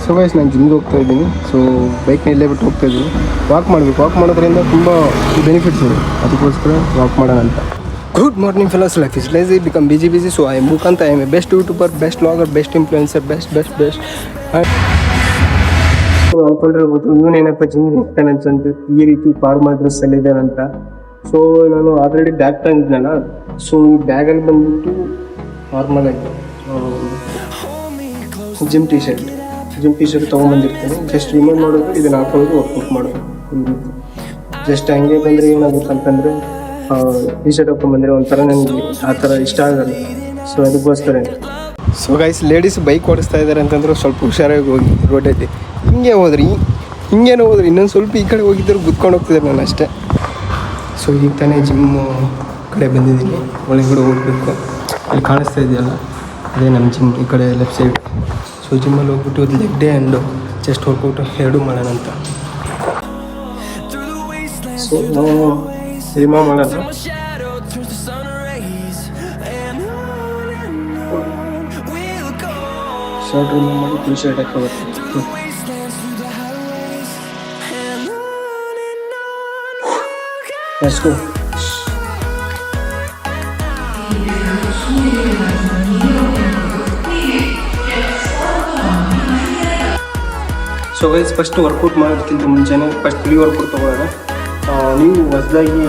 So guys ನಾನು ಜಿಮ್ಗೆ ಹೋಗ್ತಾ ಇದ್ದೀನಿ. ಸೊ ಬೈಕ್ನ ಇಲ್ಲೇ ಬಿಟ್ಟು ಹೋಗ್ತಾ ಇದ್ದೀನಿ. ವಾಕ್ ಮಾಡಬೇಕು. ವಾಕ್ ಮಾಡೋದ್ರಿಂದ ತುಂಬ ಬೆನಿಫಿಟ್ಸ್ ಇದೆ, ಅದಕ್ಕೋಸ್ಕರ ವಾಕ್ ಮಾಡೋಣ ಅಂತ. Good morning fellows. Life is lazy become busy. So I am ಮುಖಾಂತ I am a best YouTuber, best vlogger, best influencer, best ಅಂದ್ಕೊಂಡಿರ್ಬೋದು ಇವನೇನಪ್ಪ ಜಿಮ್ ಹೋಗ್ತಾನೆ ಅಂತಂದು ಈ ರೀತಿ ಫಾರ್ಮಲ್ ಡ್ರೆಸ್ಸಲ್ಲಿ ಇದ್ದಾನಂತ. ಸೊ ನಾನು ಆಲ್ರೆಡಿ ಬ್ಯಾಗ್ ತಂದಿದ್ನಲ್ಲ, ಸೊ ಈ ಬ್ಯಾಗಲ್ಲಿ ಬಂದ್ಬಿಟ್ಟು ನಾರ್ಮಲ್ ಆಗಿ ಜಿಮ್ ಟಿ ಶರ್ಟ್ ತೊಗೊಂಬಂದಿರ್ತೀನಿ. ಜಸ್ಟ್ ರಿಮೂವ್ ಮಾಡೋದು, ಇದನ್ನು ಹಾಕೊಳ್ಳೋದು, ವರ್ಕೌಟ್ ಮಾಡೋದು. ಜಸ್ಟ್ ಹಂಗೆ ಬಂದರೆ ಏನಾಗುತ್ತಂತಂದರೆ ಟಿ ಶರ್ಟ್ ಹಾಕೊಂಡ್ಬಂದರೆ ಒಂಥರ ನನಗೆ ಆ ಥರ ಇಷ್ಟ ಆಗಲ್ಲ. ಸೊ ಅದಕ್ಕೋಸ್ಕರ. ಸೊ ಗೈಸ್, ಲೇಡೀಸ್ ಬೈಕ್ ಓಡಿಸ್ತಾ ಇದ್ದಾರೆ ಅಂತಂದ್ರೆ ಸ್ವಲ್ಪ ಹುಷಾರಾಗಿ ಹೋಗಿ. ರೋಡಲ್ಲಿ ಹಿಂಗೇನೋ ಹೋದ್ರಿ ಇನ್ನೊಂದು ಸ್ವಲ್ಪ ಈ ಕಡೆ ಹೋಗಿದ್ದರು ಗುದ್ಕೊಂಡು ಹೋಗ್ತಿದ್ದಾರೆ ನಾನು ಅಷ್ಟೇ. ಸೊ ಈಗ ತಾನೇ ಜಿಮ್ಮು ಕಡೆ ಬಂದಿದ್ದೀನಿ. ಒಳಗಡೆ ಹೋಗ್ಬೇಕು. ಅಲ್ಲಿ ಕಾಣಿಸ್ತಾ ಇದೆಯಲ್ಲ, ಅದೇ ನಮ್ಮ ಜಿಮ್, ಈ ಕಡೆ ಲೆಫ್ಟ್ ಸೈಡ್. ಸೊ ಜಿಮ್ಮಲ್ಲಿ ಹೋಗ್ಬಿಟ್ಟು leg day and chest workout ಎರಡೂ ಮಾಡೋಣ ಅಂತ. ಸೊ ನಾವು ರಿಮೂವ್ ಮಾಡೋಣ. ಶರ್ಟ್ ರಿಮೂವ್ ಮಾಡಿ ಟಿ ಶರ್ಟ್ ಹಾಕೋಬೇಕು. Let's go. So guys, first workout ಮಾಡೋದಕ್ಕಿಂತ ಮುಂಚೆನೇ ಫಸ್ಟ್ ಪ್ರೀ ವರ್ಕೌಟ್ ತೊಗೊಳ್ಳೋಣ. ನೀವು ಹೊಸದಾಗಿ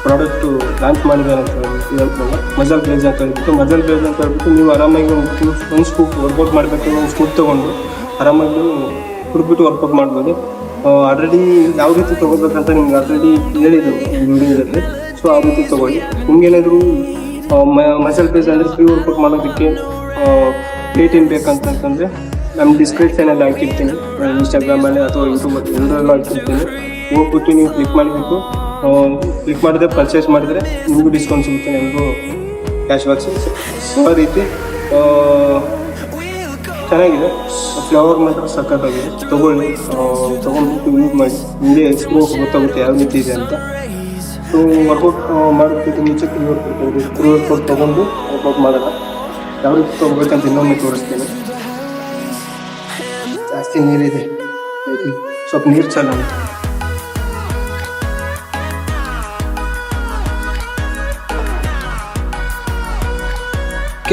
ಪ್ರಾಡಕ್ಟು ಲಾಂಚ್ ಮಾಡಿದ್ದಾರೆ ಅಂತ ಹೇಳ್ತಲ್ಲ, ಮಜಲ್ ಬ್ಲೇಜ್ ಅಂತ ಹೇಳ್ಬಿಟ್ಟು ನೀವು ಆರಾಮಾಗಿ ಒಂದು ಸ್ಕೂಪ್ ವರ್ಕೌಟ್ ಮಾಡಬೇಕು. ಒಂದು ಸ್ಕೂಪ್ ತೊಗೊಂಡು ಆರಾಮಾಗಿ ಕುಡ್ಬಿಟ್ಟು ವರ್ಕೌಟ್ ಮಾಡ್ಬೋದು. ಆಲ್ರೆಡಿ ಯಾವ ರೀತಿ ತೊಗೋಬೇಕಂತ ನಿಮ್ಗೆ ಆಲ್ರೆಡಿ ಹೇಳಿದ್ರು ವಿಡಿಯೋದಲ್ಲಿ. ಸೊ ಆ ರೀತಿ ತೊಗೊಳ್ಳಿ. ನಿಮ್ಗೇನಾದರೂ ಮಸಲ್ ಬೇಸ್ ಅಂದರೆ ಫ್ರೀ ವರ್ಕೌಟ್ ಮಾಡೋದಕ್ಕೆ ಪ್ಲೇಟಿನ್ ಬೇಕಂತಂದರೆ ನಮ್ಮ ಡಿಸ್ಕ್ರಿಪ್ಷನಲ್ಲಿ ಹಾಕಿರ್ತೀನಿ, ಇನ್ಸ್ಟಾಗ್ರಾಮಲ್ಲಿ ಅಥವಾ ಯೂಟ್ಯೂಬಲ್ಲಿ ಎಲ್ಲರಲ್ಲೂ ಹಾಕಿರ್ತೀನಿ. ಹೋಗ್ಬಿಟ್ಟು ನೀವು ಕ್ಲಿಕ್ ಮಾಡಬೇಕು. ಕ್ಲಿಕ್ ಮಾಡಿದ್ರೆ ಪರ್ಚೇಸ್ ಮಾಡಿದರೆ ನಿಮಗೂ ಡಿಸ್ಕೌಂಟ್ ಸಿಗುತ್ತೆ, ನಿಮಗೂ ಕ್ಯಾಶ್ ಬ್ಯಾಕ್ ಸಿಗುತ್ತೆ. ಸೊ ಆ ರೀತಿ ಚೆನ್ನಾಗಿದೆ. ಫ್ಲವರ್ ಮಾತ್ರ ಸಖತ್ತಾಗಿದೆ. ತೊಗೊಂಡ್ಬಿಟ್ಟು ಯೂಸ್ ಮಾಡಿ, ನಿಮಗೆ ಎಕ್ಸ್ಪೀರಿಯನ್ಸ್ ಗೊತ್ತಾಗುತ್ತೆ ಯಾವ ರೀತಿ ಇದೆ ಅಂತ. ಸೊ ವರ್ಕೌಟ್ ಮಾಡೋದಕ್ಕಿಂತ ಮುಂಚೆ ಪ್ರೀ ವರ್ಕೌಟ್ ತೊಗೊಂಡು ವರ್ಕೌಟ್ ಮಾಡೋಣ. ಯಾವ ರೀತಿ ತೊಗೋಬೇಕಂತ ಇನ್ನೊಮ್ಮೆ ತೋರಿಸ್ತೀನಿ. ಜಾಸ್ತಿ ನೀರಿದೆ, ಸ್ವಲ್ಪ ನೀರು ಚೆಲ್ಲೋಣ. ಈ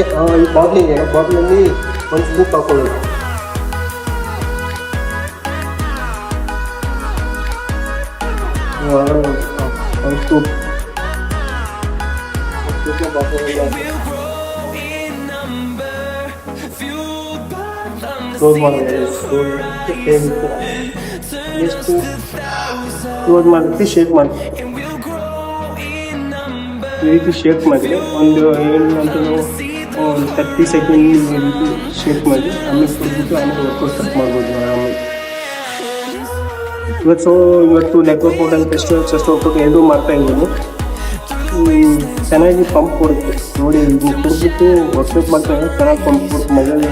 ಬಾಟ್ಲಲ್ಲಿ ಒಂದು ಸ್ಕೂಪ್ ಹಾಕೊಳ್ಳೋಣ. ಒಂದು ಸ್ಕೂಪ್ ಕ್ಲೋಸ್ ಮಾಡೋದು. ಎಷ್ಟು ಕ್ಲೋಸ್ ಮಾಡೋಕ್ಕೆ ಶೇಕ್ ಮಾಡಿ, ಈ ರೀತಿ ಶೇಕ್ ಮಾಡಿ ಒಂದು ಏನು 30 ಸೆಕೆಂಡ್ ಈ ರೀತಿ ಶೇಕ್ ಮಾಡಿ ಆಮೇಲೆ ಕುಡಿದ್ಬಿಟ್ಟು ಆಮೇಲೆ ವರ್ಕೌಟ್ ಸ್ಟಾರ್ಟ್ ಮಾಡ್ಬೋದು ಆರಾಮಾಗಿ. ಇವತ್ತು ಲೆಗ್ ವರ್ಕೌಟ್ ಅಂತ ಚೆಸ್ಟ್ ವರ್ಕೌಟ್ ಎರಡೂ ಮಾಡ್ತಾ ಇದ್ದೀನಿ. ಚೆನ್ನಾಗಿ ಪಂಪ್ ಕೊಡುತ್ತೆ ನೋಡಿ. ಕುಡಿದ್ಬಿಟ್ಟು ವರ್ಕೌಟ್ ಮಾಡ್ತಾ ಇದ್ದೀನಿ, ಚೆನ್ನಾಗಿ ಪಂಪ್ ಕೊಡುತ್ತೆ, ಮಜಲ್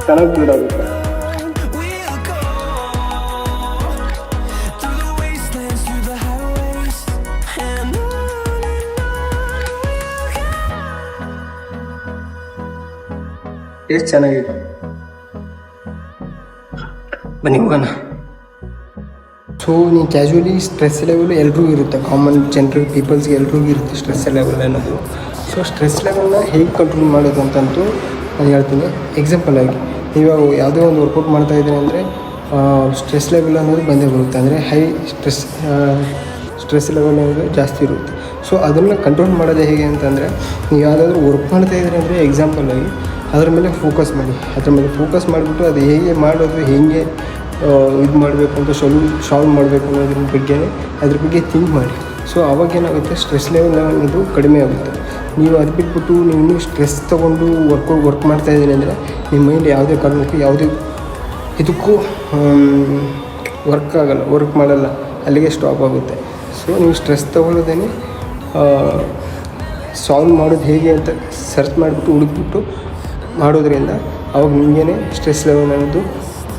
ಚೆನ್ನಾಗಿ ಬಿಲ್ಡ್ ಆಗುತ್ತೆ. ಎಷ್ಟು ಚೆನ್ನಾಗಿದೆ, ಬನ್ನಿ ಹೋಗೋಣ. ಸೊ ನೀವು ಕ್ಯಾಶುವಲಿ ಸ್ಟ್ರೆಸ್ ಲೆವೆಲ್ ಎಲ್ರಿಗೂ ಇರುತ್ತೆ, ಕಾಮನ್ ಜನರಲ್ ಪೀಪಲ್ಸ್ಗೆ ಎಲ್ರಿಗೂ ಇರುತ್ತೆ ಸ್ಟ್ರೆಸ್ ಲೆವೆಲ್ ಅನ್ನೋದು. ಸೊ ಸ್ಟ್ರೆಸ್ ಲೆವೆಲ್ನ ಹೇಗೆ ಕಂಟ್ರೋಲ್ ಮಾಡೋದು ಅಂತಂತೂ ನಾನು ಹೇಳ್ತೀನಿ. ಎಕ್ಸಾಂಪಲ್ ಆಗಿ ನೀವು ಯಾವುದೇ ಒಂದು ವರ್ಕೌಟ್ ಮಾಡ್ತಾಯಿದ್ದೀನಿ ಅಂದರೆ ಸ್ಟ್ರೆಸ್ ಲೆವೆಲ್ ಅನ್ನೋದು ಬಂದೇ ಬರುತ್ತೆ. ಅಂದರೆ ಹೈ ಸ್ಟ್ರೆಸ್ ಲೆವೆಲ್ ಅನ್ನೋದು ಜಾಸ್ತಿ ಇರುತ್ತೆ. ಸೊ ಅದನ್ನು ಕಂಟ್ರೋಲ್ ಮಾಡೋದು ಹೇಗೆ ಅಂತಂದರೆ, ನೀವು ಯಾವುದಾದ್ರೂ ವರ್ಕ್ ಮಾಡ್ತಾಯಿದ್ದೀರಿ ಅಂದರೆ ಎಕ್ಸಾಂಪಲ್ ಆಗಿ ಅದ್ರ ಮೇಲೆ ಫೋಕಸ್ ಮಾಡಿ. ಅದ್ರ ಮೇಲೆ ಫೋಕಸ್ ಮಾಡಿಬಿಟ್ಟು ಅದು ಹೇಗೆ ಮಾಡೋದು, ಹೇಗೆ ಇದು ಮಾಡಬೇಕು ಅಂತ ಸಾಲ್ವ್ ಮಾಡಬೇಕು ಅದ್ರ ಬಗ್ಗೆ ಥಿಂಕ್ ಮಾಡಿ. ಸೊ ಅವಾಗೇನಾಗುತ್ತೆ, ಸ್ಟ್ರೆಸ್ ಲೆವೆಲ್ ಅನ್ನೋದು ಕಡಿಮೆ ಆಗುತ್ತೆ. ನೀವು ಅದು ಬಿಟ್ಬಿಟ್ಟು ನೀವು ಇನ್ನೂ ಸ್ಟ್ರೆಸ್ ತೊಗೊಂಡು ವರ್ಕ್ ಮಾಡ್ತಾಯಿದ್ದೀನಿ ಅಂದರೆ ನಿಮ್ಮ ಮೈಂಡ್ ಯಾವುದೇ ಕಾರಣಕ್ಕೂ ಯಾವುದೇ ಇದಕ್ಕೂ ವರ್ಕ್ ಮಾಡಲ್ಲ, ಅಲ್ಲಿಗೆ ಸ್ಟಾಪ್ ಆಗುತ್ತೆ. ಸೊ ನೀವು ಸ್ಟ್ರೆಸ್ ತೊಗೊಳ್ಳೋದೇನೆ ಸಾಲ್ವ್ ಮಾಡೋದು ಹೇಗೆ ಅಂತ ಸರ್ಚ್ ಮಾಡಿಬಿಟ್ಟು ಹುಡುಕ್ಬಿಟ್ಟು ಮಾಡೋದ್ರಿಂದ ಅವಾಗ ನಿಮಗೇ ಸ್ಟ್ರೆಸ್ ಲೆವೆಲ್ ಅನ್ನೋದು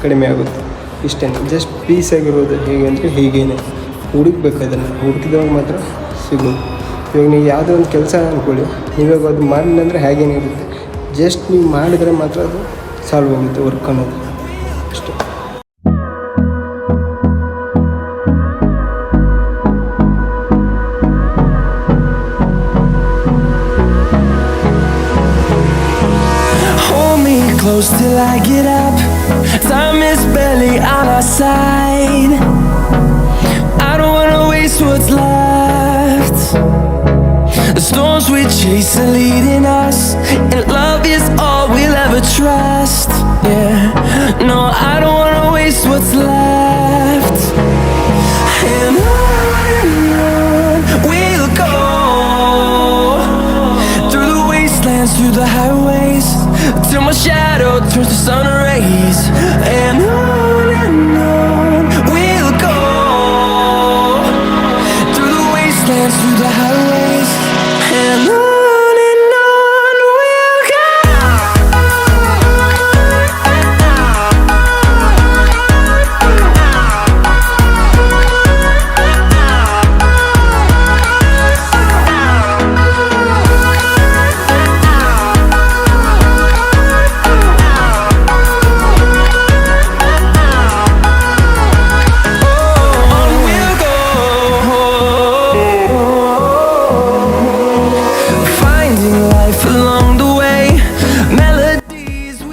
ಕಡಿಮೆ ಆಗುತ್ತೆ. ಇಷ್ಟೇ. ಜಸ್ಟ್ ಪೀಸಾಗಿರೋದು ಹೇಗೆ ಅಂದರೆ ಹೀಗೇನೆ ಹುಡುಕ್ಬೇಕು. ಅದನ್ನು ಹುಡುಕಿದವಾಗ ಮಾತ್ರ ಸಿಗೋದು. ಇವಾಗ ನೀವು ಯಾವುದೋ ಒಂದು ಕೆಲಸ ಅಂದ್ಕೊಳ್ಳಿ, ನೀವಾಗ ಅದು ಮಾಡಲಿಲ್ಲ ಅಂದರೆ ಹಾಗೇನಿರುತ್ತೆ. ಜಸ್ಟ್ ನೀವು ಮಾಡಿದರೆ ಮಾತ್ರ ಅದು ಸಾಲ್ವ್ ಆಗುತ್ತೆ ವರ್ಕ್ ಅನ್ನೋದು ಅಷ್ಟೇ. chase are leading us, and love is all we'll ever trust. Yeah, no, I don't wanna waste what's left. And on we'll go, through the wastelands, through the highways, till my shadow turns to sun rays. And on we'll go, through the wastelands, through the highways, and on we'll go.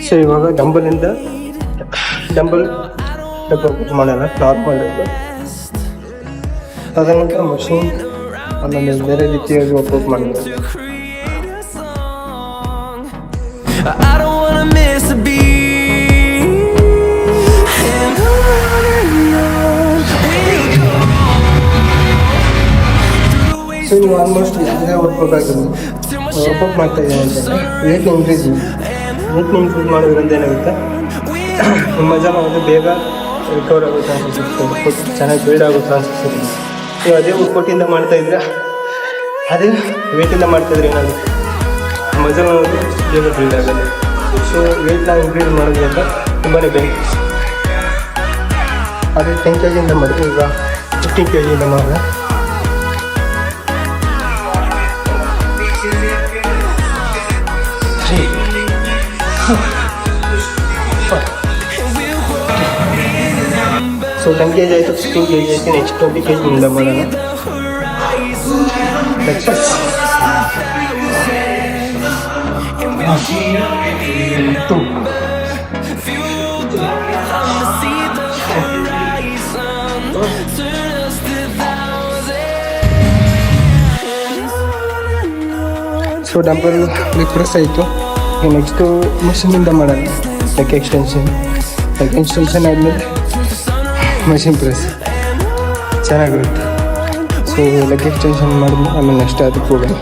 So ಇವಾಗ ಡಂಬಲಿಂದ dumbbell workout ಮಾಡೋಣ, normal ತದನಂತರ machine, ಆಮೇಲೆ ಬೇರೆ ರೀತಿಯಾಗಿ workout ಮಾಡೋಣ. So ನೀವು almost ಯಾವುದೇ workout ಆಗಿರೋದು ವರ್ಕೌಟ್ ಮಾಡ್ತಾ ಇದ್ದೀನಿ ಅಂತಂದರೆ ವೇಟ್ ಇನ್ಕ್ರೀಸ್ ಮಾಡೋದ್ರಿಂದ ಏನಾಗುತ್ತೆ, ನಿಮ್ಮ ಮಜಾ ಮಾಡೋದು ಬೇಗ ರಿಕವರ್ ಆಗೋ ಚಾನ್ಸಸ್ ಇರುತ್ತೆ, ಚೆನ್ನಾಗಿ ಬಿಲ್ಡ್ ಆಗೋ ಚಾನ್ಸಸ್ ಇರುತ್ತೆ. ನೀವು ಅದೇ ವರ್ಕೌಟಿಂದ ಮಾಡ್ತಾಯಿದ್ರೆ, ಅದೇ ವೇಟಿಂದ ಮಾಡ್ತಾಯಿದ್ರೆ ಏನಾಗುತ್ತೆ, ಮಜಾ ಮಾಡೋದು ಬೇಗ ಬಿಲ್ಡ್ ಆಗೋದು. ಸೊ ವೇಟ್ನ ಇನ್ಕ್ರೀಸ್ ಮಾಡೋದ್ರಿಂದ ತುಂಬಾ ಬೆನಿಫಿಟ್ಸ್. ಅದೇ 10 kg ಮಾಡಿದ್ರೆ ಈಗ 15 kg ಮಾಡಿದ್ರೆ ಸೊ 10 kg ಆಯಿತು, 15 kg ಆಯಿತು, ನೆಕ್ಸ್ಟ್ 20 kg ಮಾಡೋಣ. ಸೊ ಡಂಬಲ್ ಲೆಗ್ ಪ್ರೆಸ್ ಆಯಿತು. ನೆಕ್ಸ್ಟು ಮಷೀನಿಂದ ಮಾಡೋಣ, ಲೆಗ್ ಎಕ್ಸ್ಟೆನ್ಷನ್ ಆದಮೇಲೆ ಮಷೀನ್ ಪ್ರೆಸ್ ಚೆನ್ನಾಗಿರುತ್ತೆ. ಸೊ ಲೆಗ್ ಎಕ್ಸ್ಟೆನ್ಷನ್ ಮಾಡಿದ್ಮೇಲೆ ಆಮೇಲೆ ನೆಕ್ಸ್ಟ್ ಅದಕ್ಕೆ ಹೋಗೋಣ.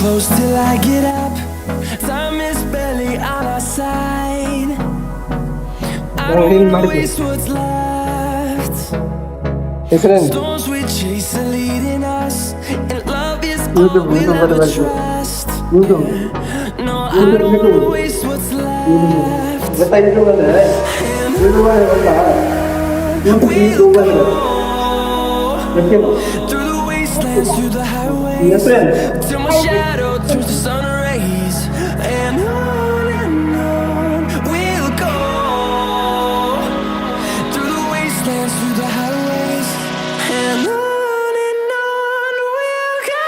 Close till I get up, time is barely on our side. I don't wanna waste what's left. Storms we chase are leading us, and love is all we'll ever trust. No, I don't wanna waste what's left. And on we'll go, through the wastelands, through the highways, till my shadow turns to sun rays. And on we'll go, through the wastelands, through the highways, and on we'll go.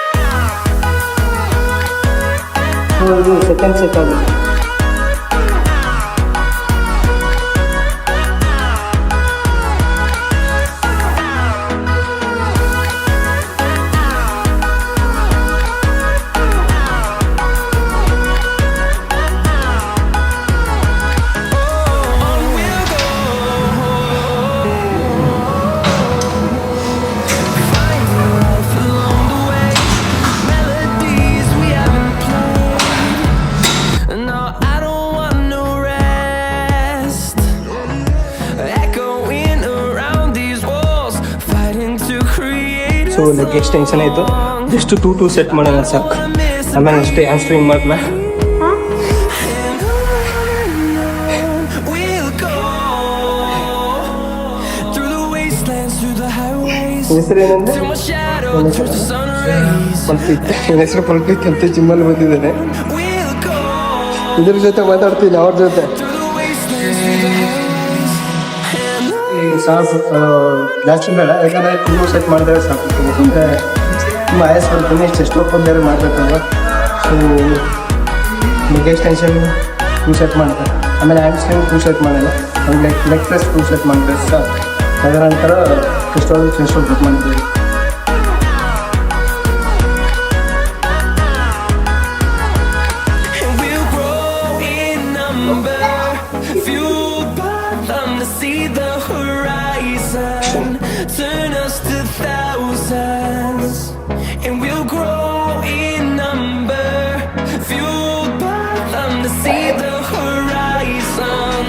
Second. So leg extension ಆಯಿತು, just 2 set ಮಾಡೋಣ ಸಾಕು. ಆಮೇಲೆ ಅಷ್ಟೇ hamstring ಮಾಡಿದ್ಮೇಲೆ ಹೆಸರು ಏನಂದರೆ ಪಲ್ಪಿತ್, ನನ್ನ ಹೆಸರು ಪಲ್ಪಿತ್ ಅಂತ ಜಿಮ್ಮಲ್ಲಿ ಬಂದಿದ್ದಾನೆ. ಇದ್ರ ಜೊತೆ ಮಾತಾಡ್ತೀನಿ ಅವ್ರ ಜೊತೆ. ಈ ಸಾಕು ಜಾಸ್ತಿ ಬೇಡ, ಯಾಕಂದರೆ ತುಂಬ ಸೆಟ್ ಮಾಡಿದ್ರೆ ಸಾಕು. ಯಾಕಂದರೆ ತುಂಬ ಆಯಸ್ ಬರ್ತೀನಿ, ಚೆಸ್ಟ್ ವರ್ಕ್ ಬೇರೆ ಮಾಡಬೇಕಲ್ವ. So leg extension full set ಮಾಡ್ತಾರೆ, ಆಮೇಲೆ ಹ್ಯಾಂಡ್ ಸ್ಟ್ರಿಂಗ್ ಫುಲ್ ಸೆಟ್ ಮಾಡಲ್ಲ, ಆಮೇಲೆ ಲೆಗ್ ಪ್ರೆಸ್ ಫುಲ್ ಸೆಟ್ ಮಾಡಿದ್ರೆ ಸಾಕು. ಅದರ ನಂತರ ಚೆಸ್ಟ್ ವರ್ಕ್ ಮಾಡ್ತೀವಿ. Fueled by them to see the horizon, turn us to thousands, and we'll grow in number. Fueled by them to see the horizon,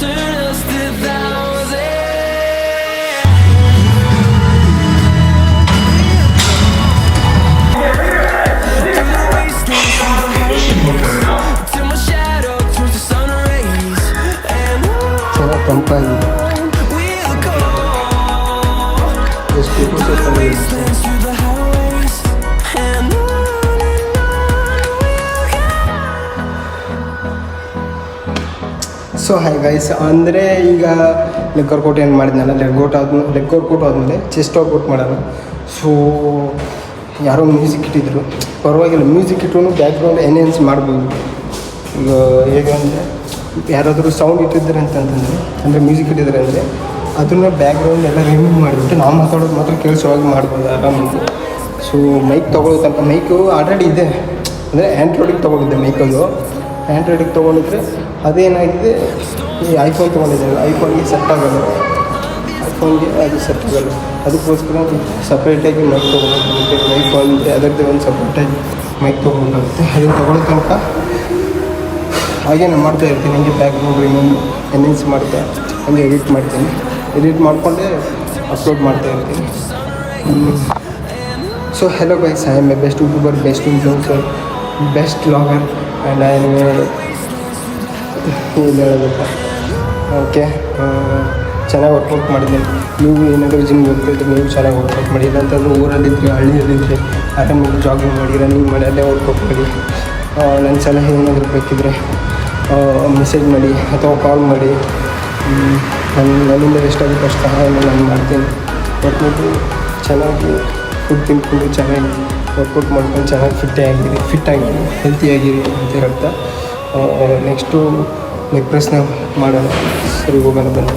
turn us to thousands. Through the wastelands, through the highways, till my shadow turns to sun rays, and ಚೆನ್ನಾಗಿ ತಂಪಾಗಿದೆ. we'll go. ಎಷ್ಟು Through the wastelands, through the highways, and on we'll go. So hi guys, ಅಂದರೆ ಈಗ leg workout ಏನು ಮಾಡಿದ್ನಲ್ಲ, leg workout ಆದಮೇಲೆ chest workout ಮಾಡೋಣ. So ಯಾರೋ music ಇಟ್ಟಿದ್ರು, ಪರವಾಗಿಲ್ಲ, ಮ್ಯೂಸಿಕ್ ಇಟ್ಟರು ಬ್ಯಾಕ್ಗ್ರೌಂಡ್ ಎನ್ಹೆನ್ಸ್ ಮಾಡ್ಬೋದು. ಈಗ ಹೇಗೆ ಅಂದರೆ ಯಾರಾದರೂ ಸೌಂಡ್ ಇಟ್ಟಿದ್ದಾರೆ ಅಂತಂತಂದರೆ, ಅಂದರೆ ಮ್ಯೂಸಿಕ್ ಇಟ್ಟಿದ್ದಾರೆ ಅಂದರೆ ಅದನ್ನು ಬ್ಯಾಕ್ಗ್ರೌಂಡ್ ಎಲ್ಲ ರಿಮೂವ್ ಮಾಡಿಬಿಟ್ಟು ನಾವು ಮಾತಾಡೋದು ಮಾತ್ರ ಕೇಳಿಸುವಾಗಿ ಮಾಡ್ಬೋದು ಆರಾಮಾಗಿ. ಸೊ ಮೈಕ್ ತೊಗೊಳ್ಳೋ ತನಕ, ಮೈಕು ಆಲ್ರೆಡಿ ಇದೆ, ಅಂದರೆ ಆ್ಯಂಡ್ರಾಯ್ಡಿಗೆ ತೊಗೊಂಡಿದ್ದೆ ಮೈಕದು. ಆ್ಯಂಡ್ರಾಯ್ಡಿಗೆ ತೊಗೊಂಡಿದ್ರೆ ಅದೇನಾಗಿದೆ, ಈ ಐಫೋನ್ ತೊಗೊಂಡಿದ್ದೇನೆ, ಐಫೋನ್ಗೆ ಸೆಟ್ ಆಗೋಲ್ಲ, ಐಫೋನ್ಗೆ ಅದು ಸೆಟ್ ಆಗೋಲ್ಲ. ಅದಕ್ಕೋಸ್ಕರ ಸಪ್ರೇಟಾಗಿ ಮೈಕ್ ತೊಗೊಳೋದು, ಐಫೋನ್ಗೆ ಅದರದ್ದೇ ಒಂದು ಸಪ್ರೇಟಾಗಿ ಮೈಕ್ ತೊಗೊಳೋದಾಗುತ್ತೆ. ಅದನ್ನು ತೊಗೊಳ್ಳೋ ತನಕ ಹಾಗೆ ನಾನು ಮಾಡ್ತಾ ಇರ್ತೀನಿ, ಹಂಗೆ ಬ್ಯಾಕ್ಗ್ರೌಂಡ್ ರಿಮೂವ್ ಎನ್ಹೆನ್ಸ್ ಮಾಡ್ತಾ ಹಂಗೆ ಎಡಿಟ್ ಮಾಡ್ತೀನಿ. ಎಡಿಟ್ ಮಾಡಿಕೊಂಡೇ ಅಪ್ಲೋಡ್ ಮಾಡ್ತಾ ಇರ್ತೀನಿ. So hello guys, I am A best YouTuber, best influencer, best vlogger, and I am ಏನು ಹೇಳೋದಪ್ಪ. ಓಕೆ, ಚೆನ್ನಾಗಿ ವರ್ಕೌಟ್ ಮಾಡಿದ್ದೀನಿ. ನೀವು ಏನಾದರೂ ಜಿಮ್ ಹೋಗ್ತಿದ್ರೆ ನೀವು ಚೆನ್ನಾಗಿ ವರ್ಕೌಟ್ ಮಾಡಿ, ಇಲ್ಲಾಂತಂದ್ರೆ ಊರಲ್ಲಿದ್ದರೆ ಹಳ್ಳಿಯಲ್ಲಿದ್ದರೆ ಆರಾಮಾಗಿ ಜಾಗಿಂಗ್ ಮಾಡಿ, ರನ್ನಿಂಗ್ ಮಾಡಿ, ಅಲ್ಲೇ ವರ್ಕೌಟ್ ಮಾಡಿ. ನನ್ನ ಸಲಹೆ ಏನಾದರೂ ಬೇಕಿದ್ದರೆ ಮೆಸೇಜ್ ಮಾಡಿ ಅಥವಾ ಕಾಲ್ ಮಾಡಿ. ನನ್ನಿಂದ ಎಷ್ಟಾಗುತ್ತೆ ಅಷ್ಟು ಸಹಾಯನ ನಾನು ಮಾಡ್ತೀನಿ. ವರ್ಕೌಟು ಚೆನ್ನಾಗಿ ಫುಡ್ ತಿಂದ್ಕೊಂಡು ಚೆನ್ನಾಗಿ ವರ್ಕೌಟ್ ಮಾಡ್ಕೊಂಡು ಚೆನ್ನಾಗಿ ಫಿಟ್ಟಾಗಿರಿ, ಹೆಲ್ತಿಯಾಗಿರಿ ಅಂತ ಹೇಳ್ತಾ ನೆಕ್ಸ್ಟು ಲೆಗ್ ಪ್ರೆಸ್ನ ಮಾಡೋಣ. ಸರಿ, ಹೋಗೋಣ ಬನ್ನಿ.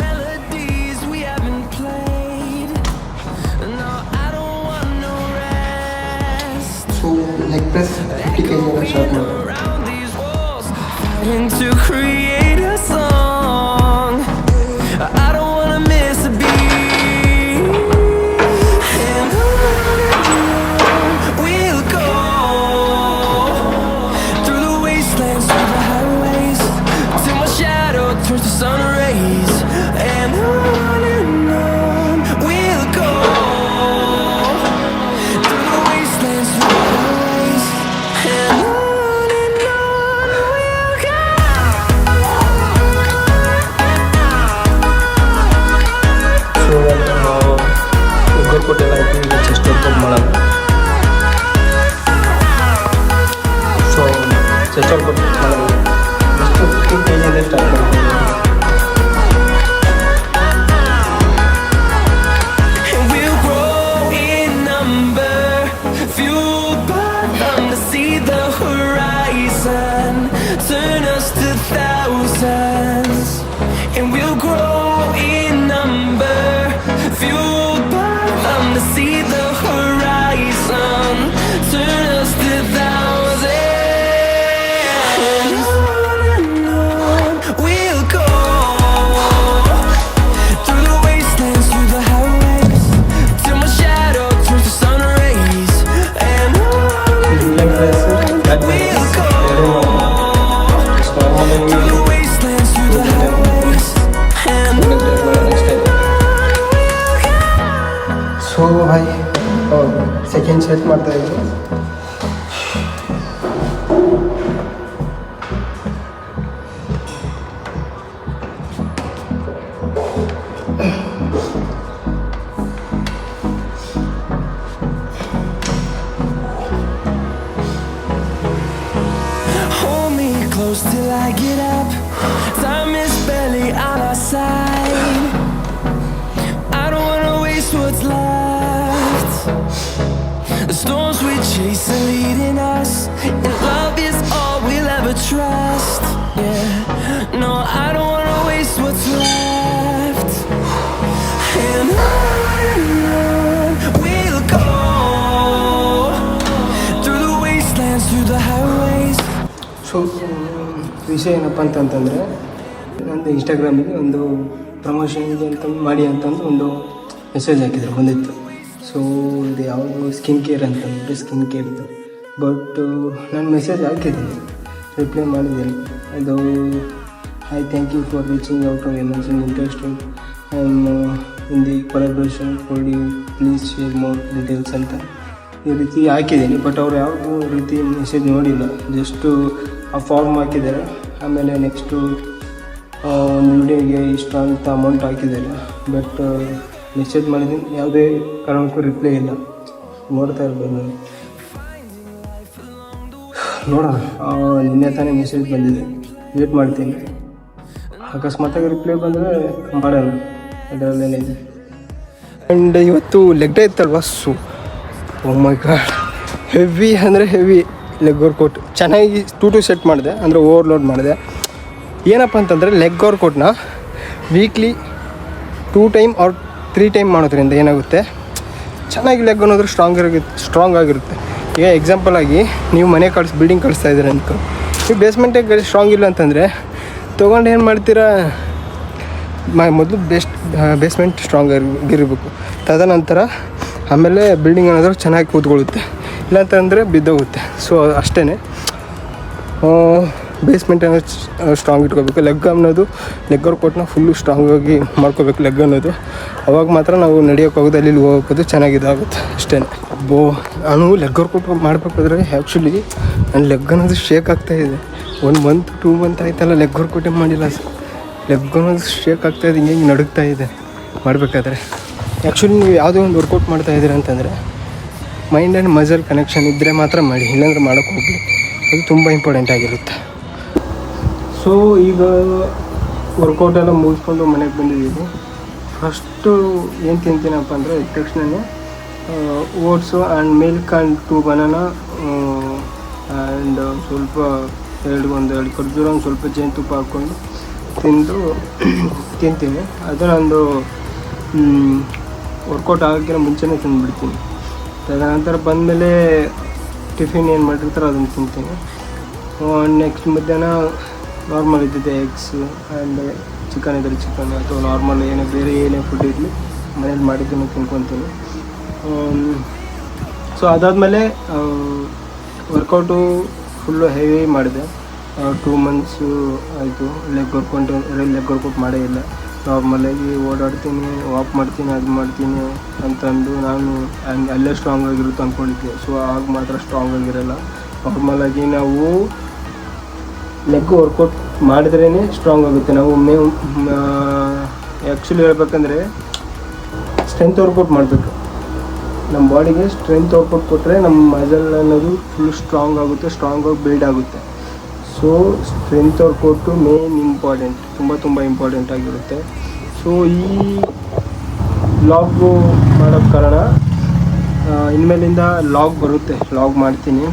Melodies we haven't played. No, I don't want no rest. So leg press 50 kg start ಮಾಡೋಣ. Around these walls, fighting to create a song. I don't wanna miss a beat. And on we'll go. Through the wastelands, through the highways, till my shadow turns to sun rays. And on we'll go. Through the wastelands, through the highways, and on we'll go. So workout ಎಲ್ಲ ಆಯಿತು, ಈಗ chest workout ಮಾಡೋಣ. So chest workout ಮಾಡೋಣ. ಎಷ್ಟು 15 kg start ಮಾಡ್ತೀನಿ. And we'll grow in number, fueled by them to see the horizon, turn us to thousands. And we'll grow in number, fueled by them to see the horizon, turn us to thousands. And on we'll go. Through the wastelands, through the highways, till my shadow turns to sun rays. And on leg press, back we'll press go. ಎರಡೂ ಮಾಡೋಣ. So Through the wastelands, through the highways, and next time. So hi, second set ಮಾಡ್ತಾ ಇದ್ದೀನಿ. I get up. Time is barely on our side. I don't wanna waste what's left. The storms we chase are leading us, and love is all we'll ever trust. Yeah, no, I don't wanna waste what's left. And on we'll go, through the wastelands, through the highways. So ವಿಷಯ ಏನಪ್ಪ ಅಂತಂತಂದರೆ, ನಂದು ಇನ್ಸ್ಟಾಗ್ರಾಮಿಗೆ ಒಂದು ಪ್ರಮೋಷನ್ಗೆ ಅಂತ ಮಾಡಿ ಅಂತಂದು ಒಂದು message ಹಾಕಿದ್ರು, ಬಂದಿತ್ತು. ಸೊ ಇದು ಯಾವುದು ಸ್ಕಿನ್ ಕೇರ್ ಅಂತಂದರೆ ಸ್ಕಿನ್ ಕೇರ್ದು. ಬಟ್ ನಾನು ಮೆಸೇಜ್ ಹಾಕಿದ್ದೀನಿ, ರಿಪ್ಲೈ ಮಾಡಿದ್ದೀನಿ. ಅದು I thank you for reaching out of emergency interested and in the collaboration for you please share more details ಅಂತ ಈ ರೀತಿ ಹಾಕಿದ್ದೀನಿ. ಬಟ್ ಅವ್ರು ಯಾವುದೂ ರೀತಿ ಮೆಸೇಜ್ ನೋಡಿಲ್ಲ, ಜಸ್ಟು ಆ ಫಾರ್ಮ್ ಹಾಕಿದ್ದಾರೆ. ಆಮೇಲೆ ನೆಕ್ಸ್ಟು ಒಂದು ವಿಡಿಯೋಗೆ ಇಷ್ಟ ಅಂತ ಅಮೌಂಟ್ ಹಾಕಿದ್ದಾರೆ. ಬಟ್ ಮೆಸೇಜ್ ಮಾಡಿದ್ದೀನಿ, ಯಾವುದೇ ಕಾರಣಕ್ಕೂ ರಿಪ್ಲೈ ಇಲ್ಲ. ನೋಡ್ತಾ ಇರ್ಬೋದು ನಾನು, ನೋಡೋಣ. ನಿನ್ನೆ ತಾನೇ ಮೆಸೇಜ್ ಬಂದಿದೆ, ವೇಟ್ ಮಾಡ್ತೀನಿ. ಅಕಸ್ಮಾತಾಗಿ ರಿಪ್ಲೈ ಬಂದರೆ ಮಾಡೋಣ, ಅದರಲ್ಲೇನಿದೆ. ಆ್ಯಂಡ್ ಇವತ್ತು ಲೆಗ್ ಡೇ ಇತ್ತಲ್ವ, so oh my God, heavy ಅಂದರೆ ಹೆವಿ ಲೆಗ್ ವರ್ಕೌಟ್. ಚೆನ್ನಾಗಿ 2 ಸೆಟ್ ಮಾಡಿದೆ, ಅಂದರೆ ಓವರ್ಲೋಡ್ ಮಾಡಿದೆ. ಏನಪ್ಪ ಅಂತಂದರೆ ಲೆಗ್ ವರ್ಕೌಟ್ನ ವೀಕ್ಲಿ 2 ಟೈಮ್ ಆರ್ 3 ಟೈಮ್ ಮಾಡೋದ್ರಿಂದ ಏನಾಗುತ್ತೆ, ಚೆನ್ನಾಗಿ ಲೆಗ್ ಅನ್ನೋದು ಸ್ಟ್ರಾಂಗ್ ಆಗಿರುತ್ತೆ. ಈಗ ಎಕ್ಸಾಂಪಲ್ ಆಗಿ ನೀವು ಮನೆ ಬಿಲ್ಡಿಂಗ್ ಕಳಿಸ್ತಾ ಇದ್ದೀರ ಅನ್ಕೊ, ನೀವು ಬೇಸ್ಮೆಂಟೇ ಸ್ಟ್ರಾಂಗ್ ಇಲ್ಲ ಅಂತಂದರೆ ತೊಗೊಂಡು ಏನು ಮಾಡ್ತೀರಾ, ಮೊದಲು ಬೇಸ್ಮೆಂಟ್ ಸ್ಟ್ರಾಂಗ್ ಆಗಿರಬೇಕು. ತದನಂತರ ಆಮೇಲೆ ಬಿಲ್ಡಿಂಗ್ ಅನ್ನೋದು ಚೆನ್ನಾಗಿ ಕೂತ್ಕೊಳ್ಳುತ್ತೆ, ಇಲ್ಲಾಂತಂದರೆ ಬಿದ್ದೋಗುತ್ತೆ. ಸೊ ಅಷ್ಟೇ, ಬೇಸ್ಮೆಂಟ್ ಅನ್ನೋದು ಸ್ಟ್ರಾಂಗ್ ಇಟ್ಕೋಬೇಕು. ಲೆಗ್ ಅನ್ನೋದು ಲೆಗ್ ವರ್ಕೌಟ್ನ ಫುಲ್ಲು ಸ್ಟ್ರಾಂಗಾಗಿ ಮಾಡ್ಕೋಬೇಕು ಲೆಗ್ ಅನ್ನೋದು. ಅವಾಗ ಮಾತ್ರ ನಾವು ನಡೆಯೋಕೆ ಹೋಗೋದು, ಅಲ್ಲಿ ಹೋಗೋದು ಚೆನ್ನಾಗಿದಾಗುತ್ತೆ ಅಷ್ಟೇ. ನಾನು ಲೆಗ್ ವರ್ಕೌಟ್ ಮಾಡಬೇಕಾದ್ರೆ ಆ್ಯಕ್ಚುಲಿ ನನ್ನ ಲೆಗ್ ಅನ್ನೋದು ಶೇಕ್ ಆಗ್ತಾಯಿದೆ. 1 ಮಂತ್ 2 ಮಂತ್ ಆಯ್ತಲ್ಲ ಲೆಗ್ ವರ್ಕೌಟೇ ಮಾಡಿಲ್ಲ. ಲೆಗ್ ಅನ್ನೋದು ಶೇಕ್ ಆಗ್ತಾಯಿದೆ, ಹಿಂಗೆ ನಡುಗ್ತಾ ಇದೆ ಮಾಡಬೇಕಾದ್ರೆ. ಆ್ಯಕ್ಚುಲಿ ನೀವು ಯಾವುದೇ ಒಂದು ವರ್ಕೌಟ್ ಮಾಡ್ತಾಯಿದ್ದೀರ ಅಂತಂದರೆ ಮೈಂಡ್ ಆ್ಯಂಡ್ ಮಸಲ್ ಕನೆಕ್ಷನ್ ಇದ್ದರೆ ಮಾತ್ರ ಮಾಡಿ, ಇಲ್ಲಾಂದ್ರೆ ಮಾಡೋಕ್ಕೆ ಹೋಗಲಿ, ಅದು ತುಂಬ ಇಂಪಾರ್ಟೆಂಟ್ ಆಗಿರುತ್ತೆ. ಸೊ ಈಗ ವರ್ಕೌಟ್ ಎಲ್ಲ ಮುಗಿಸ್ಕೊಂಡು ಮನೆಗೆ ಬಂದಿದ್ದೀವಿ. ಫಸ್ಟು ಏನು ತಿಂತೀನಪ್ಪ ಅಂದರೆ ಎದ್ದ ತಕ್ಷಣವೇ oats and milk and 2 banana and ಸ್ವಲ್ಪ ಎರಡು ಖರ್ಜೂರ, ಒಂದು ಸ್ವಲ್ಪ ಜೇನುತುಪ್ಪ ಹಾಕ್ಕೊಂಡು ತಿಂತೀನಿ. ಅದು ನಂದು ವರ್ಕೌಟ್ ಆಗೋಕ್ಕಿಂತ ಮುಂಚೆನೇ ತಿಂದುಬಿಡ್ತೀನಿ. ತದನಂತರ ಬಂದಮೇಲೆ ಟಿಫಿನ್ ಏನು ಮಾಡಿರ್ತಾರೋ ಅದನ್ನು ತಿಂತೀನಿ. ನೆಕ್ಸ್ಟ್ ಮಧ್ಯಾಹ್ನ ನಾರ್ಮಲ್ ಇದ್ದಿದ್ದೆ ಎಗ್ಸು ಆ್ಯಂಡ್ ಚಿಕನ್ ಇದ್ದರೆ ಚಿಕನ್, ಅಥವಾ ನಾರ್ಮಲ್ ಬೇರೆ ಏನೇ ಫುಡ್ ಇರಲಿ ಮನೇಲಿ ಮಾಡಿದ್ದನ್ನು ತಿನ್ಕೊತೀನಿ. ಸೊ ಅದಾದಮೇಲೆ ವರ್ಕೌಟು ಫುಲ್ಲು ಹೆವಿ ಮಾಡಿದೆ. 2 ಮಂತ್ಸು ಆಯಿತು ಲೆಗ್ ವರ್ಕೌಟ್ ಮಾಡೇ ಇಲ್ಲ. ನಾರ್ಮಲಾಗಿ ಓಡಾಡ್ತೀನಿ, ವಾಕ್ ಮಾಡ್ತೀನಿ, ಅದು ಮಾಡ್ತೀನಿ ಅಂತಂದು ನಾನು ಅಲ್ಲೇ ಸ್ಟ್ರಾಂಗ್ ಆಗಿರುತ್ತೆ ಅಂದ್ಕೊಂಡಿದ್ದೆ. ಸೊ ಆಗ ಮಾತ್ರ ಸ್ಟ್ರಾಂಗ್ ಆಗಿರೋಲ್ಲ. ನಾರ್ಮಲಾಗಿ ನಾವು ಲೆಗ್ ವರ್ಕೌಟ್ ಮಾಡಿದ್ರೇ ಸ್ಟ್ರಾಂಗ್ ಆಗುತ್ತೆ. ನಾವು ಆ್ಯಕ್ಚುಲಿ ಹೇಳ್ಬೇಕಂದ್ರೆ ಸ್ಟ್ರೆಂತ್ ವರ್ಕೌಟ್ ಮಾಡಬೇಕು. ನಮ್ಮ ಬಾಡಿಗೆ ಸ್ಟ್ರೆಂತ್ ವರ್ಕೌಟ್ ಕೊಟ್ಟರೆ ನಮ್ಮ ಮಸಲ್ ಅನ್ನೋದು ಫುಲ್ ಸ್ಟ್ರಾಂಗ್ ಆಗುತ್ತೆ, ಸ್ಟ್ರಾಂಗಾಗಿ ಬಿಲ್ಡ್ ಆಗುತ್ತೆ. So strength workout main important, ತುಂಬ ಇಂಪಾರ್ಟೆಂಟ್ ಆಗಿರುತ್ತೆ. ಸೊ ಈ ಲಾಗು ಮಾಡೋಕ್ಕೆ ಕಾರಣ, ಇನ್ಮೇಲಿಂದ ಲಾಗ್ ಬರುತ್ತೆ, ಲಾಗ್ ಮಾಡ್ತೀನಿ.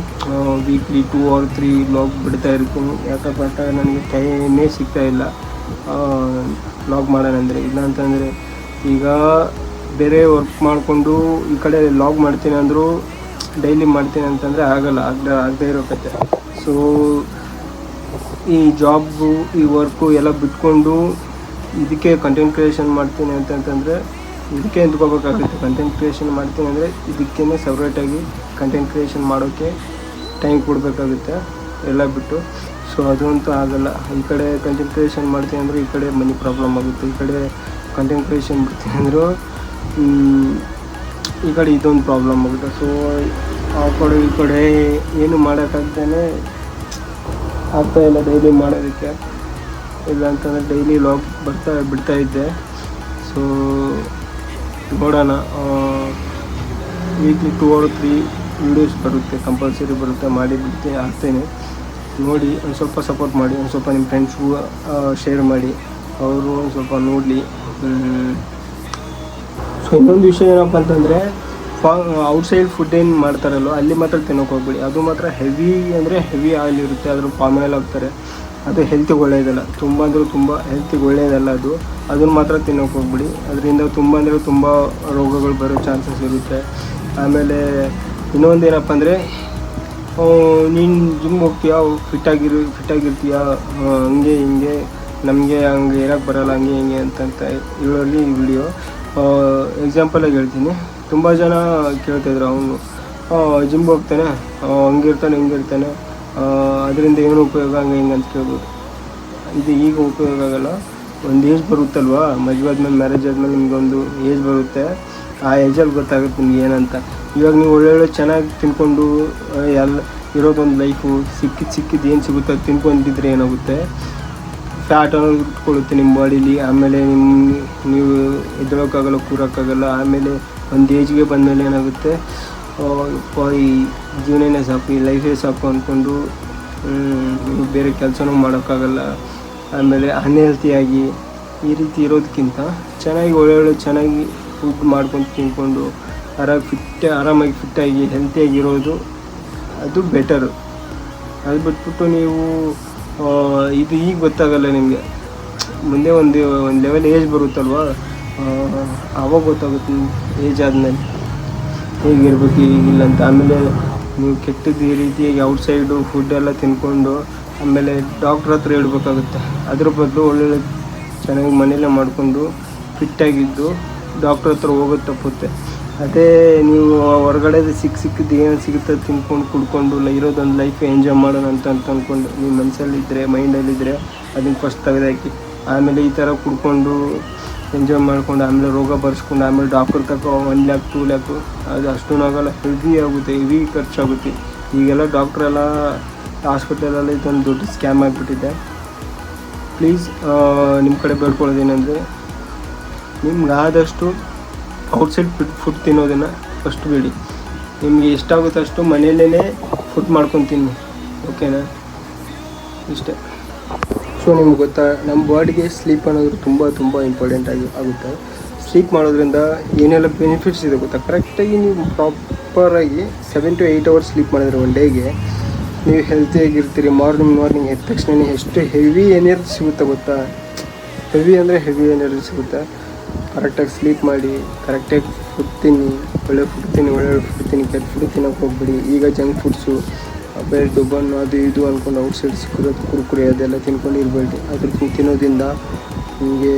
ವೀಕ್ಲಿ 2 or 3 ಲಾಗ್ ಬಿಡ್ತಾ ಇರ್ತೀನಿ. ಯಾಕಪ್ಪ ಅಂತ ನನಗೆ ಟೈಮೇ ಸಿಗ್ತಾಯಿಲ್ಲ ಲಾಗ್ ಮಾಡೋಣಂದರೆ. ಇಲ್ಲ ಅಂತಂದರೆ ಈಗ ಬೇರೆ ವರ್ಕ್ ಮಾಡಿಕೊಂಡು ಈ ಕಡೆ ಲಾಗ್ ಮಾಡ್ತೀನಿ ಅಂದರೂ ಡೈಲಿ ಮಾಡ್ತೀನಿ ಅಂತಂದರೆ ಆಗದೇ ಇರೋ ಕತೆ. ಸೊ ಈ ಜಾಬು, ಈ ವರ್ಕು ಎಲ್ಲ ಬಿಟ್ಕೊಂಡು ಇದಕ್ಕೆ ಕಂಟೆಂಟ್ ಕ್ರಿಯೇಷನ್ ಮಾಡ್ತೀನಿ ಅಂತಂತಂದರೆ ಇದಕ್ಕೆ ನಿಂತ್ಕೋಬೇಕಾಗುತ್ತೆ. ಕಂಟೆಂಟ್ ಕ್ರಿಯೇಷನ್ ಮಾಡ್ತೀನಿ ಅಂದರೆ ಇದಕ್ಕೇ ಸಪ್ರೇಟಾಗಿ ಕಂಟೆಂಟ್ ಕ್ರಿಯೇಷನ್ ಮಾಡೋಕ್ಕೆ ಟೈಮ್ ಕೊಡಬೇಕಾಗುತ್ತೆ ಎಲ್ಲ ಬಿಟ್ಟು. ಸೊ ಅದು ಅಂತೂ ಆಗೋಲ್ಲ. ಈ ಕಡೆ ಕಂಟೆಂಟ್ ಕ್ರಿಯೇಷನ್ ಮಾಡ್ತೀನಿ ಅಂದರೆ ಈ ಕಡೆ ಮನಿ ಪ್ರಾಬ್ಲಮ್ ಆಗುತ್ತೆ, ಈ ಕಡೆ ಕಂಟೆಂಟ್ ಕ್ರಿಯೇಷನ್ ಬಿಡ್ತೀನಿ ಅಂದರೂ ಈ ಕಡೆ ಇದೊಂದು ಪ್ರಾಬ್ಲಮ್ ಆಗುತ್ತೆ. ಸೊ ಆ ಕಡೆ ಈ ಕಡೆ ಏನು ಮಾಡೋಕ್ಕಾಗ್ತಾನೆ ಆಗ್ತಾಯಿಲ್ಲ ಡೈಲಿ ಮಾಡೋದಕ್ಕೆ. ಇಲ್ಲ ಅಂತಂದರೆ ಡೈಲಿ ಲಾಗ್ ಬಿಡ್ತಾ ಇದ್ದೆ. ಸೊ ನೋಡೋಣ, ವೀಕ್ಲಿ 2 or 3 ವೀಡಿಯೋಸ್ ಬರುತ್ತೆ, ಕಂಪಲ್ಸರಿ ಬರುತ್ತೆ, ಮಾಡಿ ಬಿಡ್ತೀನಿ, ಹಾಕ್ತೇನೆ. ನೋಡಿ ಒಂದು ಸ್ವಲ್ಪ ಸಪೋರ್ಟ್ ಮಾಡಿ, ಒಂದು ಸ್ವಲ್ಪ ನಿಮ್ಮ ಫ್ರೆಂಡ್ಸ್ಗೂ ಶೇರ್ ಮಾಡಿ, ಅವರು ಒಂದು ಸ್ವಲ್ಪ ನೋಡಲಿ. ಸೊ ಇನ್ನೊಂದು ವಿಷಯ ಏನಪ್ಪ ಅಂತಂದರೆ, ಔಟ್ಸೈಡ್ ಫುಡ್ ಏನು ಮಾಡ್ತಾರಲ್ಲೋ ಅಲ್ಲಿ ಮಾತ್ರ ತಿನ್ನೋಕೆ ಹೋಗ್ಬೇಡಿ. ಅದು ಮಾತ್ರ ಹೆವಿ ಅಂದರೆ ಹೆವಿ ಆಯಿಲ್ ಇರುತ್ತೆ, ಅದ್ರ ಪಾಮ್ ಆಯಿಲ್ ಹಾಕ್ತಾರೆ. ಅದು ಹೆಲ್ತಿಗೆ ಒಳ್ಳೆಯದಲ್ಲ, ತುಂಬ ಅಂದರೆ ತುಂಬ ಹೆಲ್ತಿಗೆ ಒಳ್ಳೆಯದಲ್ಲ ಅದು. ಅದನ್ನು ಮಾತ್ರ ತಿನ್ನೋಕೆ ಹೋಗ್ಬಿಡಿ. ಅದರಿಂದ ತುಂಬ ಅಂದರೆ ತುಂಬ ರೋಗಗಳು ಬರೋ ಚಾನ್ಸಸ್ ಇರುತ್ತೆ. ಆಮೇಲೆ ಇನ್ನೊಂದು ಏನಪ್ಪ ಅಂದರೆ, ನೀನು ಜಿಮ್ಗೆ ಹೋಗ್ತೀಯಾ, ಫಿಟ್ಟಾಗಿರ್ತೀಯ, ಹಂಗೆ ಹಿಂಗೆ ನಮಗೆ ಹಂಗೆ ಇರೋಕ್ಕೆ ಬರೋಲ್ಲ, ಹಂಗೆ ಹಿಂಗೆ ಅಂತಂತ ಹೇಳೋಲ್ಲಿ ಈ ವಿಡಿಯೋ ಎಕ್ಸಾಂಪಲಾಗಿ ಹೇಳ್ತೀನಿ. ತುಂಬ ಜನ ಕೇಳ್ತಾಯಿದ್ರು, ಅವನು ಜಿಮ್ಗೆ ಹೋಗ್ತಾನೆ, ಹಂಗಿರ್ತಾನೆ ಹಿಂಗಿರ್ತಾನೆ, ಅದರಿಂದ ಏನು ಉಪಯೋಗ, ಹಂಗೆ ಹಿಂಗೆ ಅಂತ ಕೇಳ್ಬೋದು. ಇದು ಈಗ ಉಪಯೋಗ ಆಗಲ್ಲ. ಒಂದು ಏಜ್ ಬರುತ್ತಲ್ವ, ಮದುವೆ ಆದಮೇಲೆ, ಮ್ಯಾರೇಜ್ ಆದಮೇಲೆ ನಿಮಗೊಂದು ಏಜ್ ಬರುತ್ತೆ. ಆ ಏಜಲ್ಲಿ ಗೊತ್ತಾಗುತ್ತೆ ನಿಮ್ಗೆ ಏನಂತ. ಇವಾಗ ನೀವು ಒಳ್ಳೊಳ್ಳೆ ಚೆನ್ನಾಗಿ ತಿನ್ಕೊಂಡು ಎಲ್ಲ ಇರೋದೊಂದು ಲೈಫು, ಸಿಕ್ಕಿದ್ದು ಏನು ಸಿಗುತ್ತೆ ಅದು ತಿನ್ಕೊಂಡಿದ್ರೆ ಏನಾಗುತ್ತೆ, ಫ್ಯಾಟ್ ಅನ್ನೋದು ಉಟ್ಕೊಳ್ಳುತ್ತೆ ನಿಮ್ಮ ಬಾಡೀಲಿ. ಆಮೇಲೆ ನೀವು ಎದ್ದೇಳೋಕ್ಕಾಗಲ್ಲ, ಕೂರೋಕ್ಕಾಗಲ್ಲ. ಆಮೇಲೆ ಒಂದು ಏಜ್ಗೆ ಬಂದಮೇಲೆ ಏನಾಗುತ್ತೆ, ಈ ಜೀವನನೇ ಸಾಕು, ಈ ಲೈಫೇ ಸಾಕು ಅಂದ್ಕೊಂಡು ನೀವು ಬೇರೆ ಕೆಲಸನೂ ಮಾಡೋಕ್ಕಾಗಲ್ಲ. ಆಮೇಲೆ ಅನ್ಹೆಲ್ತಿಯಾಗಿ ಈ ರೀತಿ ಇರೋದಕ್ಕಿಂತ ಚೆನ್ನಾಗಿ ಒಳ್ಳೊಳ್ಳೆ ಚೆನ್ನಾಗಿ ಫುಡ್ ಮಾಡ್ಕೊಂಡು ತಿನ್ಕೊಂಡು ಆರಾಮಾಗಿ ಫಿಟ್ಟಾಗಿ ಹೆಲ್ತಿಯಾಗಿರೋದು ಅದು ಬೆಟರು. ಅದು ಬಿಟ್ಬಿಟ್ಟು ನೀವು ಇದು ಈಗ ಗೊತ್ತಾಗಲ್ಲ ನಿಮಗೆ, ಮುಂದೆ ಒಂದು ಲೆವೆಲ್ ಏಜ್ ಬರುತ್ತಲ್ವ, ಆವಾಗ ಗೊತ್ತಾಗುತ್ತೆ ಏಜ್ ಆದಮೇಲೆ ಹೇಗಿರ್ಬೇಕು ಈಗಿಲ್ಲ ಅಂತ. ಆಮೇಲೆ ನೀವು ಕೆಟ್ಟದ್ದು ಈ ರೀತಿಯಾಗಿ ಔಟ್ಸೈಡು ಫುಡ್ ಎಲ್ಲ ತಿನ್ಕೊಂಡು ಆಮೇಲೆ ಡಾಕ್ಟ್ರ್ ಹತ್ರ ಹೇಳ್ಬೇಕಾಗುತ್ತೆ. ಅದ್ರ ಬದಲು ಒಳ್ಳೊಳ್ಳೆ ಚೆನ್ನಾಗಿ ಮನೆಯಲ್ಲೇ ಮಾಡಿಕೊಂಡು ಫಿಟ್ಟಾಗಿದ್ದು ಡಾಕ್ಟ್ರ್ ಹತ್ರ ಹೋಗೋದು ತಪ್ಪುತ್ತೆ. ಅದೇ ನೀವು ಹೊರಗಡೆ ಸಿಕ್ಕಿದ್ದು ಏನು ಸಿಗುತ್ತೆ ತಿನ್ಕೊಂಡು ಕುಡ್ಕೊಂಡು ಇರೋದೊಂದು ಲೈಫ್ ಎಂಜಾಯ್ ಮಾಡೋಣ ಅಂತ ಅಂದ್ಕೊಂಡು ನಿಮ್ಮ ಮನಸ್ಸಲ್ಲಿದ್ದರೆ, ಮೈಂಡಲ್ಲಿದ್ದರೆ ಅದನ್ನು ಫಸ್ಟ್ ತೆಗೆದಾಕಿ. ಆಮೇಲೆ ಈ ಥರ ಕುಡ್ಕೊಂಡು ಎಂಜಾಯ್ ಮಾಡ್ಕೊಂಡು ಆಮೇಲೆ ರೋಗ ಬರ್ಸ್ಕೊಂಡು ಆಮೇಲೆ ಡಾಕ್ಟರ್ ತಗೋ 1 ಲ್ಯಾಕ್ 2 ಲ್ಯಾಕು, ಅದು ಅಷ್ಟೂ ಆಗೋಲ್ಲ, ಹೆವಿ ಆಗುತ್ತೆ, ಹೆವಿ ಖರ್ಚಾಗುತ್ತೆ. ಈಗೆಲ್ಲ ಡಾಕ್ಟ್ರೆಲ್ಲ ಹಾಸ್ಪಿಟಲಲ್ಲಿ ಇದೊಂದು ದೊಡ್ಡ ಸ್ಕ್ಯಾಮ್ ಆಗಿಬಿಟ್ಟಿದೆ. ಪ್ಲೀಸ್ ನಿಮ್ಮ ಕಡೆ ಬೇಡ್ಕೊಳ್ಳೋದೇನೆಂದರೆ, ನಿಮ್ಗೆ ಆದಷ್ಟು ಔಟ್ಸೈಡ್ ಫುಡ್ ತಿನ್ನೋದನ್ನು ಫಸ್ಟ್ ಬಿಡಿ. ನಿಮಗೆ ಎಷ್ಟಾಗುತ್ತೋ ಅಷ್ಟು ಮನೆಯಲ್ಲೇ ಫುಡ್ ಮಾಡ್ಕೊಂಡು ತಿನ್ನಿ, ಓಕೆನಾ? ಇಷ್ಟೇ. ಸೊ ನಿಮ್ಗೆ ಗೊತ್ತಾ, ನಮ್ಮ ಬಾಡಿಗೆ ಸ್ಲೀಪ್ ಅನ್ನೋದು ತುಂಬ ಇಂಪಾರ್ಟೆಂಟ್ ಆಗುತ್ತೆ. ಸ್ಲೀಪ್ ಮಾಡೋದ್ರಿಂದ ಏನೆಲ್ಲ ಬೆನಿಫಿಟ್ಸ್ ಇದೆ ಗೊತ್ತಾ? ಕರೆಕ್ಟಾಗಿ ನೀವು ಪ್ರಾಪರಾಗಿ 7 to 8 hours ಸ್ಲೀಪ್ ಮಾಡಿದ್ರೆ ಒನ್ ಡೇಗೆ ನೀವು ಹೆಲ್ತಿಯಾಗಿರ್ತೀರಿ. ಮಾರ್ನಿಂಗ್ ಎದ್ದ ತಕ್ಷಣ ಎಷ್ಟು ಹೆವಿ ಎನರ್ಜಿ ಸಿಗುತ್ತೆ ಗೊತ್ತಾ? ಹೆವಿ ಅಂದರೆ ಹೆವಿ ಎನರ್ಜಿ ಸಿಗುತ್ತೆ. ಕರೆಕ್ಟಾಗಿ ಸ್ಲೀಪ್ ಮಾಡಿ, ಕರೆಕ್ಟಾಗಿ ಫುಡ್ ತಿನ್ನಿ, ಒಳ್ಳೆ ಫುಡ್ ತಿನ್ನಿ, ಕೆಟ್ಟ ಫುಡ್ ತಿನ್ನೋಕೆ ಹೋಗ್ಬಿಡಿ. ಈಗ ಜಂಕ್ ಫುಡ್ಸು, ಬ್ರೆಡ್ಡು, ಬನ್ನು, ಅದು ಇದು ಅಂದ್ಕೊಂಡು ಔಟ್ಸೈಡ್ ಸಿಕ್ಕಿರೋದು ಕುರ್ಕುರೆ ಅದೆಲ್ಲ ತಿನ್ಕೊಂಡು ಇರಬೇಡಿ. ಅದ್ರ ತಿನ್ನೋದ್ರಿಂದ ನಿಮಗೆ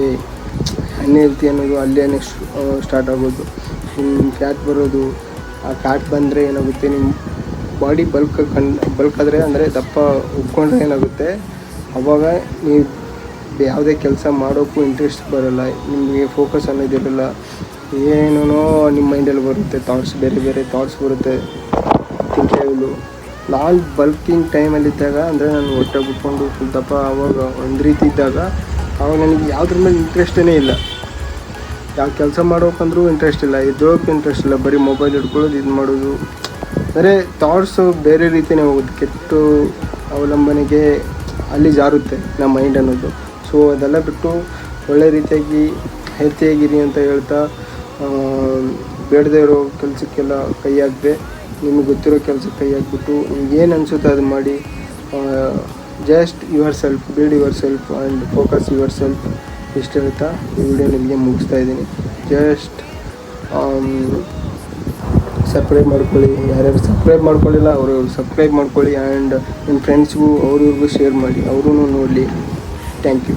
ಅನ್ಹೆಲ್ತಿ ಅನ್ನೋದು ಅಲ್ಲೇ ಸ್ಟಾರ್ಟ್ ಆಗೋದು. ನಿಮ್ಮ ಫ್ಯಾಟ್ ಬರೋದು, ಆ ಫ್ಯಾಟ್ ಬಂದರೆ ಏನಾಗುತ್ತೆ, ನಿಮ್ಮ ಬಾಡಿ ಬಲ್ಕ್ ಆದರೆ ಅಂದರೆ ದಪ್ಪ ಉಟ್ಕೊಂಡ್ರೆ ಏನಾಗುತ್ತೆ, ಆವಾಗ ನೀವು ಯಾವುದೇ ಕೆಲಸ ಮಾಡೋಕ್ಕೂ ಇಂಟ್ರೆಸ್ಟ್ ಬರೋಲ್ಲ, ನಿಮಗೆ ಫೋಕಸ್ ಅನ್ನೋದಿರಲ್ಲ, ಏನೇನೋ ನಿಮ್ಮ ಮೈಂಡಲ್ಲಿ ಬರುತ್ತೆ, ಬೇರೆ ಥಾಟ್ಸ್ ಬರುತ್ತೆ, ಥಿಂಕಿಂಗ್ಗಳು. ನಾನು ಬಲ್ಕಿಂಗ್ ಟೈಮಲ್ಲಿದ್ದಾಗ ಅಂದರೆ ನಾನು ಹೊಟ್ಟೆ ಬಿಟ್ಕೊಂಡು ಫುಲ್ ದಪ್ಪ ಆವಾಗ ಒಂದು ರೀತಿ ಇದ್ದಾಗ, ಆವಾಗ ನನಗೆ ಯಾವುದ್ರ ಮೇಲೆ ಇಂಟ್ರೆಸ್ಟೇ ಇಲ್ಲ. ಯಾವ ಕೆಲಸ ಮಾಡೋಕ್ಕಂದ್ರೂ ಇಂಟ್ರೆಸ್ಟ್ ಇಲ್ಲ, ಎದ್ದೋಳಕ್ಕೆ ಇಂಟ್ರೆಸ್ಟ್ ಇಲ್ಲ, ಬರೀ ಮೊಬೈಲ್ ಹಿಡ್ಕೊಳ್ಳೋದು, ಇದು ಮಾಡೋದು, ಅಂದರೆ ಥಾಟ್ಸು ಬೇರೆ ರೀತಿಯೇ ಹೋಗುತ್ತೆ. ಕೆಟ್ಟ ಅವಲಂಬನೆಗೆ ಅಲ್ಲಿ ಜಾರುತ್ತೆ ನಮ್ಮ ಮೈಂಡ್ ಅನ್ನೋದು. ಸೊ ಅದೆಲ್ಲ ಬಿಟ್ಟು ಒಳ್ಳೆ ರೀತಿಯಾಗಿ ಹೆಲ್ತಿಯಾಗಿರಿ ಅಂತ ಹೇಳ್ತಾ, ಬೇಡದೇ ಇರೋ ಕೆಲಸಕ್ಕೆಲ್ಲ ಕೈ ಹಾಕದೆ ನಿಮಗೆ ಗೊತ್ತಿರೋ ಕೆಲಸಕ್ಕೆ ಕೈ ಹಾಕ್ಬಿಟ್ಟು ನಿಮ್ಗೆ ಏನು ಅನಿಸುತ್ತೆ ಅದು ಮಾಡಿ. Just your self, build your self and focus your self. ಇಷ್ಟು ಹೇಳ್ತಾ ಈ ವಿಡಿಯೋ ನಿಮಗೆ ಮುಗಿಸ್ತಾ ಇದ್ದೀನಿ. ಜಸ್ಟ್ ಸಬ್ಸ್ಕ್ರೈಬ್ ಮಾಡ್ಕೊಳ್ಳಿ, ಯಾರ್ಯಾರು ಸಬ್ಸ್ಕ್ರೈಬ್ ಮಾಡ್ಕೊಳ್ಳಿಲ್ಲ ಅವರು ಸಬ್ಸ್ಕ್ರೈಬ್ ಮಾಡ್ಕೊಳ್ಳಿ. ಆ್ಯಂಡ್ ನಿಮ್ಮ ಫ್ರೆಂಡ್ಸ್ಗೂ ಅವ್ರಿಗೂ ಶೇರ್ ಮಾಡಿ, ಅವರೂ ನೋಡಲಿ. Thank you.